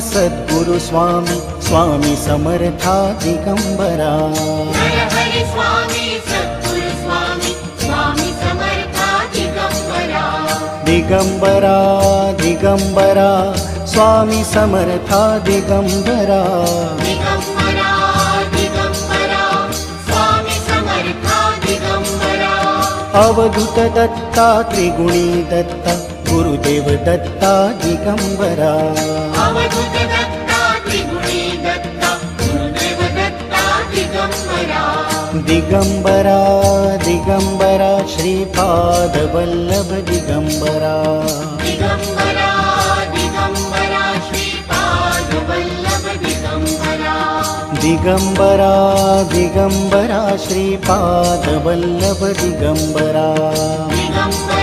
Sadguru Swami Swami Samartha Digambara. Har Hari Swami Sadguru Swami Swami Samartha Digambara. Digambara Digambara Swami Samartha Digambara. Digambara Digambara Swami Samartha Digambara. Avadhoot Datta त्रिगुणी Datta Gurudev Datta Digambara. Avadhoot Datta त्रिगुणी Datta Gurudev Datta Digambara. Digambara Digambara Shripad Vallabh Digambara. Digambara Digambara Shripad Vallabh Digambara. Digambara Digambara Shripad Vallabh Digambara. Digambara